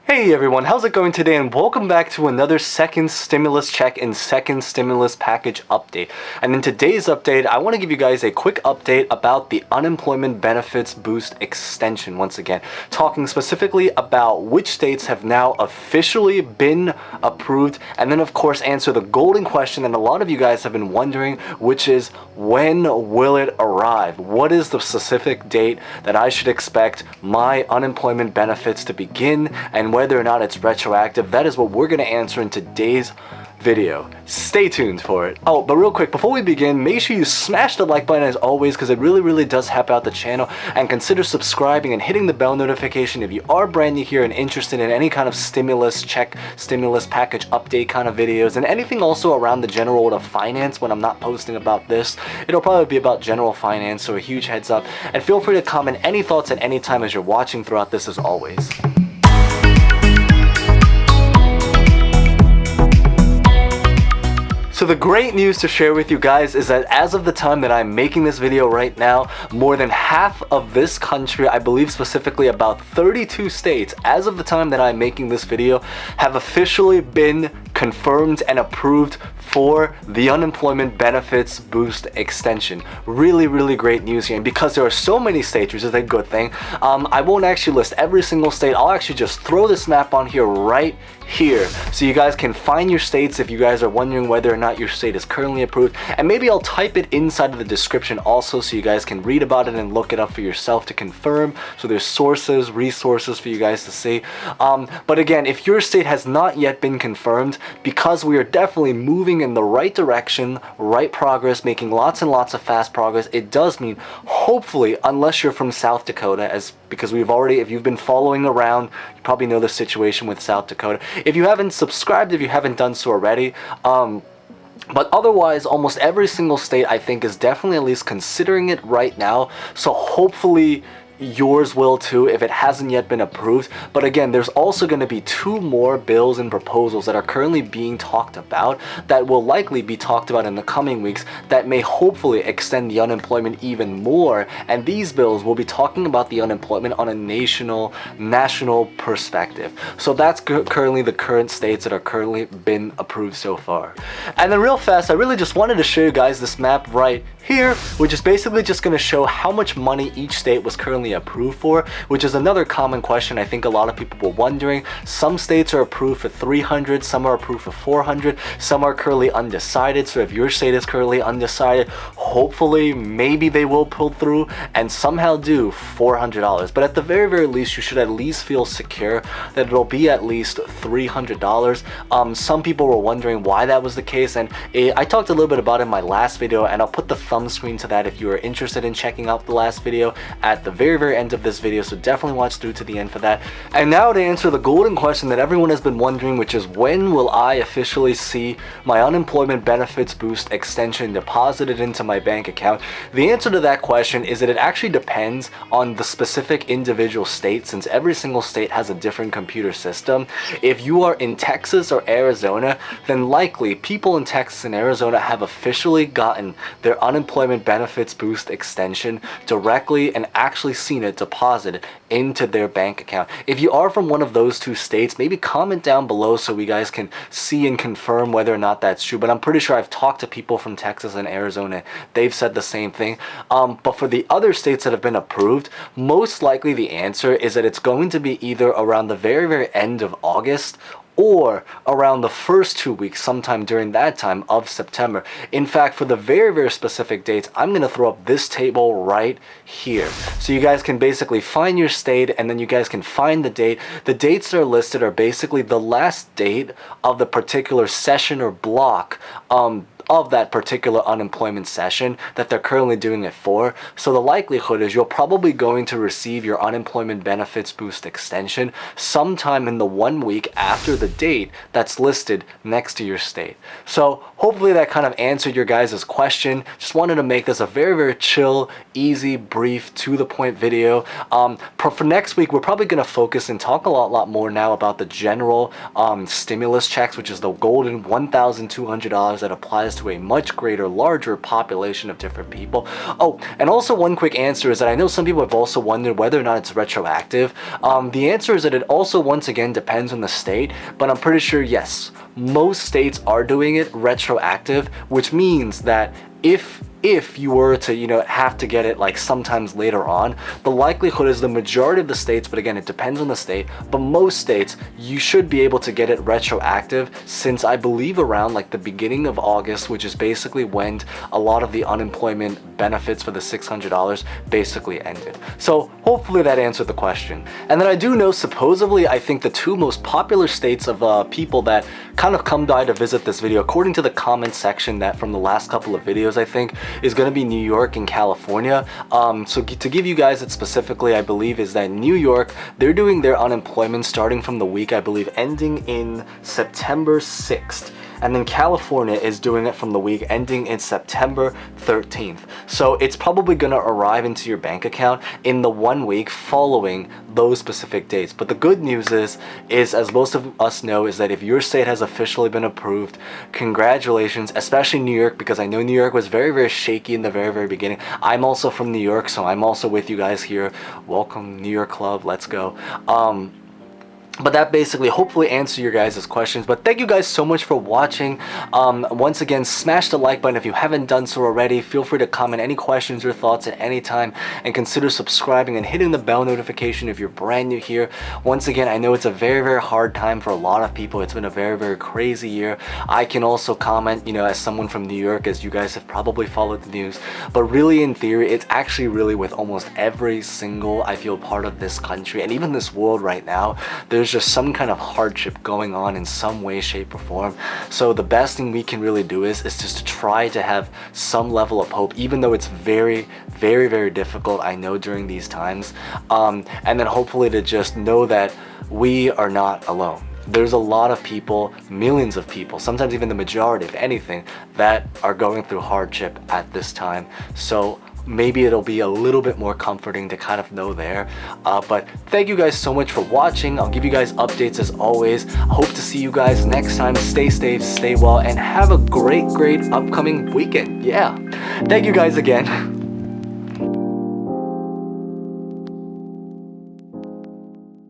Hey everyone, how's it going today, and welcome back to another second stimulus check and second stimulus package update. And in today's update, I want to give you guys a quick update about the unemployment benefits boost extension. Once again, talking specifically about which states have now officially been approved, and then of course answer the golden question that a lot of you guys have been wondering, which is when will it arrive? What is the specific date that I should expect my unemployment benefits to begin, and whether or not it's retroactive? That is what we're going to answer in today's video. Stay tuned for it. Oh, but real quick, before we begin, make sure you smash the like button as always, because it really does help out the channel, and consider subscribing and hitting the bell notification if you are brand new here and interested in any kind of stimulus check, stimulus package update kind of videos, and anything also around the general world of finance. When I'm not posting about this, it'll probably be about general finance, so a huge heads up, and feel free to comment any thoughts at any time as you're watching throughout this as always. So the great news to share with you guys is that as of the time that I'm making this video right now, more than half of this country, I believe specifically about 32 states, as of the time that I'm making this video, have officially been confirmed and approved for the unemployment benefits boost extension. Really great news here. And because there are so many states, which is a good thing, I won't actually list every single state. I'll actually just throw this map on here right here, so you guys can find your states if you guys are wondering whether or not your state is currently approved. And maybe I'll type it inside of the description also, so you guys can read about it and look it up for yourself to confirm. So there's sources, resources for you guys to see. But again, if your state has not yet been confirmed, because we are definitely moving in the right direction, right progress, making lots and lots of fast progress, it does mean, hopefully, unless you're from South Dakota, because if you've been following around, you probably know the situation with South Dakota. If you haven't subscribed, if you haven't done so already, but otherwise, almost every single state, I think, is definitely at least considering it right now. So hopefully yours will too if it hasn't yet been approved. But again, there's also going to be 2 more bills and proposals that are currently being talked about, that will likely be talked about in the coming weeks, that may hopefully extend the unemployment even more. And these bills will be talking about the unemployment on a national perspective. So that's currently the current states that are currently been approved so far. And then real fast, I really just wanted to show you guys this map right here, which is basically just going to show how much money each state was currently approved for, which is another common question I think a lot of people were wondering. Some states are approved for 300, some are approved for 400, some are currently undecided. So if your state is currently undecided, hopefully maybe they will pull through and somehow do $400. But at the very least, you should at least feel secure that it'll be at least $300. Some people were wondering why that was the case, and I talked a little bit about it in my last video, and I'll put the thumb screen to that if you are interested in checking out the last video at the very end of this video, so definitely watch through to the end for that. And now to answer the golden question that everyone has been wondering, which is when will I officially see my unemployment benefits boost extension deposited into my bank account? The answer to that question is that it actually depends on the specific individual state, since every single state has a different computer system. If you are in Texas or Arizona, then likely people in Texas and Arizona have officially gotten their unemployment benefits boost extension directly and actually seen it deposited into their bank account. If you are from one of those 2 states, maybe comment down below so we guys can see and confirm whether or not that's true. But I'm pretty sure I've talked to people from Texas and Arizona, they've said the same thing. But for the other states that have been approved, most likely the answer is that it's going to be either around the very end of August or around the first 2 weeks, sometime during that time of September. In fact, for the very specific dates, I'm going to throw up this table right here. So you guys can basically find your state, and then you guys can find the date. The dates that are listed are basically the last date of the particular session or block of that particular unemployment session that they're currently doing it for. So the likelihood is you're probably going to receive your unemployment benefits boost extension sometime in the 1 week after the date that's listed next to your state. So hopefully that kind of answered your guys' question. Just wanted to make this a very chill, easy, brief, to the point video. For next week, we're probably going to focus and talk a lot more now about the general stimulus checks, which is the golden $1,200 that applies to a much greater, larger population of different people. Oh, and also one quick answer is that I know some people have also wondered whether or not it's retroactive. The answer is that it also once again depends on the state, but I'm pretty sure yes, most states are doing it retroactive, which means that if you were to, you know, have to get it like sometimes later on, the likelihood is the majority of the states, but again, it depends on the state, but most states, you should be able to get it retroactive since I believe around like the beginning of August, which is basically when a lot of the unemployment benefits for the $600 basically ended. So hopefully that answered the question. And then I do know supposedly, I think the two most popular states of people that kind of come by to visit this video, according to the comment section that from the last couple of videos, I think, is going to be New York and California. So to give you guys it specifically, I believe is that New York, they're doing their unemployment starting from the week, I believe, ending in September 6th. And then California is doing it from the week ending in September 13th. So it's probably going to arrive into your bank account in the 1 week following those specific dates. But the good news is as most of us know, is that if your state has officially been approved, congratulations, especially New York, because I know New York was very, very shaky in the very, very beginning. I'm also from New York, so I'm also with you guys here. Welcome, New York Club, let's go. But that basically hopefully answer your guys' questions. But thank you guys so much for watching. Once again, smash the like button if you haven't done so already. Feel free to comment any questions or thoughts at any time, and consider subscribing and hitting the bell notification if you're brand new here. Once again, I know it's a very, very hard time for a lot of people. It's been a very, very crazy year. I can also comment, you know, as someone from New York, as you guys have probably followed the news, but really in theory, it's actually really with almost every single, I feel, part of this country and even this world right now, there's just some kind of hardship going on in some way, shape, or form. So the best thing we can really do is just to try to have some level of hope, even though it's very, very, very difficult, I know, during these times. And then hopefully to just know that we are not alone. There's a lot of people, millions of people, sometimes even the majority, if anything, that are going through hardship at this time. So maybe it'll be a little bit more comforting to kind of know there. But thank you guys so much for watching. I'll give you guys updates as always. I hope to see you guys next time. Stay safe, stay well, and have a great, great upcoming weekend. Yeah. Thank you guys again.